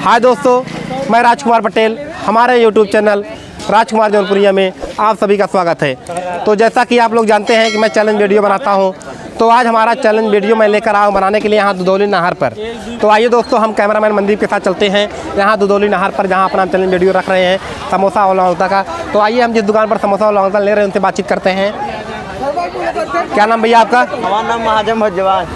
हाय दोस्तों, मैं राजकुमार पटेल, हमारे यूट्यूब चैनल राजकुमार जौनपुरिया में आप सभी का स्वागत है। तो जैसा कि आप लोग जानते हैं कि मैं चैलेंज वीडियो बनाता हूं, तो आज हमारा चैलेंज वीडियो मैं लेकर आया हूं बनाने के लिए यहाँ दुदौली नहर पर। तो आइए दोस्तों, हम कैमरामैन मनदीप के साथ चलते हैं यहाँ दुदौली नहर पर, जहाँ अपना चैलेंज वीडियो रख रहे हैं समोसा और लौंगता का। तो आइए हम जिस दुकान पर समोसा और लौंगता ले रहे हैं उनसे बातचीत करते हैं। क्या नाम भैया आपका? हमारा नाम महाजन भोजवाल।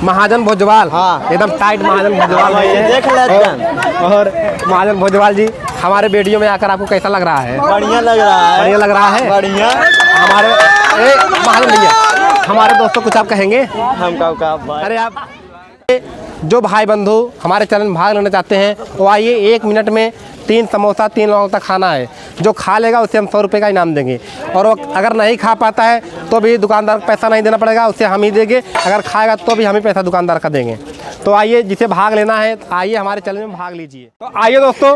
महाजन भोजवाल, हाँ। एकदम टाइट महाजन भोजवाल भाई है। देख लेते और महाजन भोजवाल जी, हमारे वीडियो में आकर आपको कैसा लग रहा है? बढ़िया लग रहा है। बढ़िया लग रहा है। बढ़िया। हमारे महाजन भैया, हमारे दोस्तों कुछ आप कहेंगे? हम का अरे आप जो भाई बंधु हमारे चैनल में भाग लेना चाहते हैं वो आइए, 1 मिनट में 3 समोसा 3 लोगों तक खाना है। जो खा लेगा उसे हम 100 रुपये का इनाम देंगे, और वो अगर नहीं खा पाता है तो भी दुकानदार को पैसा नहीं देना पड़ेगा, उसे हम ही देंगे। अगर खाएगा तो भी हम ही पैसा दुकानदार का देंगे। तो आइए, जिसे भाग लेना है आइए हमारे चैलेंज में भाग लीजिए। तो आइए दोस्तों,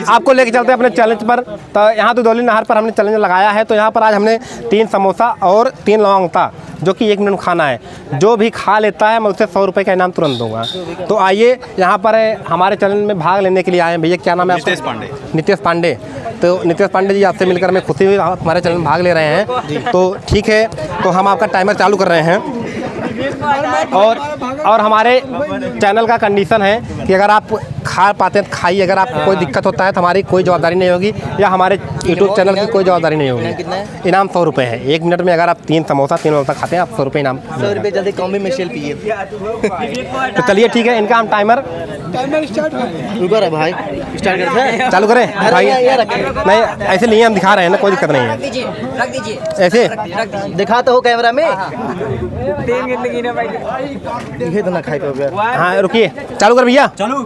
आपको लेके चलते हैं अपने चैलेंज पर। तो यहाँ दुदौली नहर पर हमने चैलेंज लगाया है। तो यहाँ पर आज हमने 3 समोसा और 3 लौंगता जो कि 1 मिनट में खाना है। जो भी खा लेता है मैं उसे 100 रुपये का इनाम तुरंत दूंगा। तो आइए, यहाँ पर हमारे चैनल में भाग लेने के लिए आए हैं भैया। क्या नाम है आपका? नितेश पांडे। तो नितेश पांडे जी, आपसे मिलकर हमें खुशी हुई, आप हमारे चैनल में भाग ले रहे हैं। तो ठीक है, तो हम आपका टाइमर चालू कर रहे हैं। और हमारे चैनल का कंडीशन है कि अगर आप खा पाते हैं तो खाइए, अगर आपको कोई दिक्कत होता है तो हमारी कोई जवाबदारी नहीं होगी, या हमारे यूट्यूब चैनल की कोई जवाबदारी नहीं होगी। इनाम 100 रुपये है। 1 मिनट में अगर आप 3 समोसा 3 लोग तक खाते हैं आप 100 रुपये इनाम। 100 रुपये जल्दी कम में मिशेल पिए। तो चलिए ठीक है, इनका हम टाइमर ऊपर है भाई, स्टार्ट करते हैं। चालू करें भाई? नहीं, ऐसे नहीं, हम दिखा रहे हैं ना, कोई दिक्कत नहीं है। रख दीजिए ऐसे दिखा तो हो कैमरा में। ये तो ना खाई पाओगे। हाँ, रुकिए, चालू कर भैया। चलो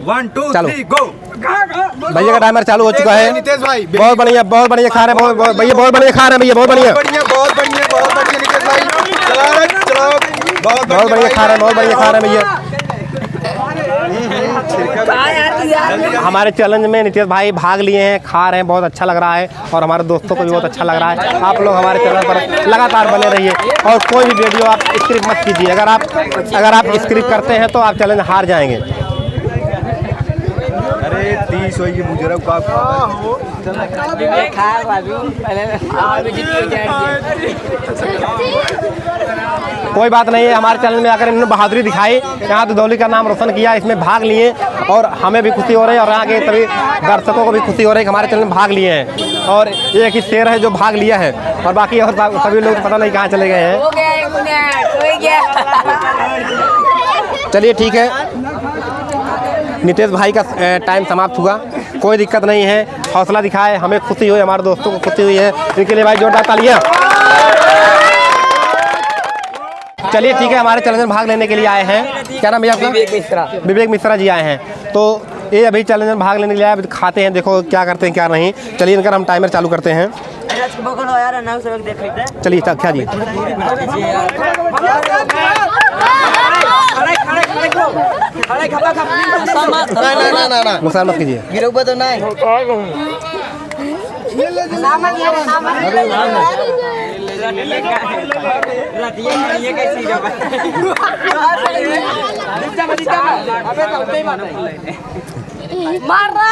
1 2 चलो। 3 गो। भैया का टाइमर चालू हो चुका है। नितेश भाई बहुत बढ़िया खा रहे हैं भैया, बहुत बढ़िया खा रहे हैं भैया, बहुत बढ़िया बहुत बढ़िया नितेश भाई। चलो बहुत बढ़िया खा रहे हैं भैया। हमारे चैलेंज में नितेश भाई भाग लिए हैं, खा रहे हैं, बहुत अच्छा लग रहा है, और हमारे दोस्तों को भी बहुत अच्छा लग रहा है। आप लोग हमारे चैनल पर लगातार बने रहिए, और कोई भी वीडियो आप स्क्रिप्ट मत कीजिए। अगर आप स्क्रिप्ट करते हैं तो आप चैलेंज हार जाएंगे। अरे 30 हो ये मुझे रहा कोई बात नहीं है, हमारे चैनल में आकर इन्होंने बहादुरी दिखाई, यहाँ दुदौली का नाम रोशन किया, इसमें भाग लिए, और हमें भी खुशी हो रही है, और यहाँ के सभी दर्शकों को भी खुशी हो रही है कि हमारे चैनल में भाग लिए हैं। और एक ही शेर है जो भाग लिया है, और बाकी और सभी लोग पता नहीं कहाँ चले गए हैं। चलिए ठीक है, नितेश भाई का टाइम समाप्त हुआ। कोई दिक्कत नहीं है, हौसला दिखाए, हमें खुशी हुई, हमारे दोस्तों को खुशी हुई है, इनके लिए भाई जोरदार तालियां। चलिए ठीक है, हमारे चैलेंज में भाग लेने के लिए आए हैं। क्या नाम भैया आपका? विवेक मिश्रा जी आए हैं। तो ये अभी चैलेंज में भाग लेने के लिए आए, खाते हैं, देखो क्या करते हैं क्या नहीं। चलिए इनका हम टाइमर चालू करते हैं। चलिए क्या जी, नुकसान मत कीजिए। गिरोबा तो नहीं। मार रहा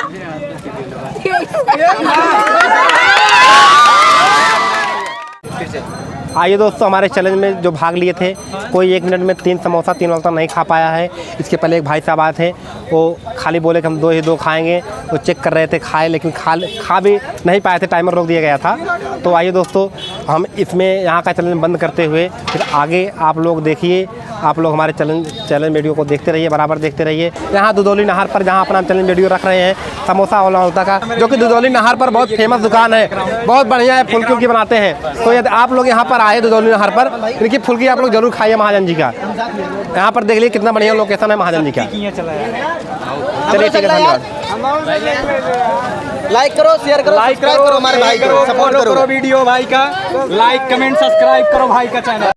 आइए दोस्तों, हमारे चैलेंज में जो भाग लिए थे, कोई 1 मिनट में 3 समोसा 3 लोग नहीं खा पाया है। इसके पहले एक भाई साहब आए थे, वो खाली बोले कि हम 2 ही 2 खाएंगे। वो चेक कर रहे थे, खाए, लेकिन खा भी नहीं पाए थे, टाइमर रोक दिया गया था। तो आइए दोस्तों, हम इसमें यहाँ का चैलेंज बंद करते हुए फिर आगे आप लोग देखिए, आप लोग हमारे चैलेंज वीडियो को देखते रहिए, बराबर देखते रहिए। यहाँ दुदौली नहर पर जहाँ अपना चैलेंज वीडियो रख रहे हैं समोसा और लौंगता का, जो कि दुदौली नहर पर बहुत फेमस दुकान है, बहुत बढ़िया है, फुल्की की बनाते हैं। तो यदि आप लोग यहाँ पर आए दुदौली नहर पर, इनकी फुल्की आप लोग जरूर खाइए महाजन जी का। यहाँ पर देख लीजिए कितना बढ़िया लोकेशन है महाजन जी का। चलिए ठीक है, धन्यवाद। लाइक करो, शेयर करो, सब्सक्राइब करो, हमारे भाई को सपोर्ट करो। वीडियो भाई का लाइक कमेंट सब्सक्राइब करो भाई का चैनल।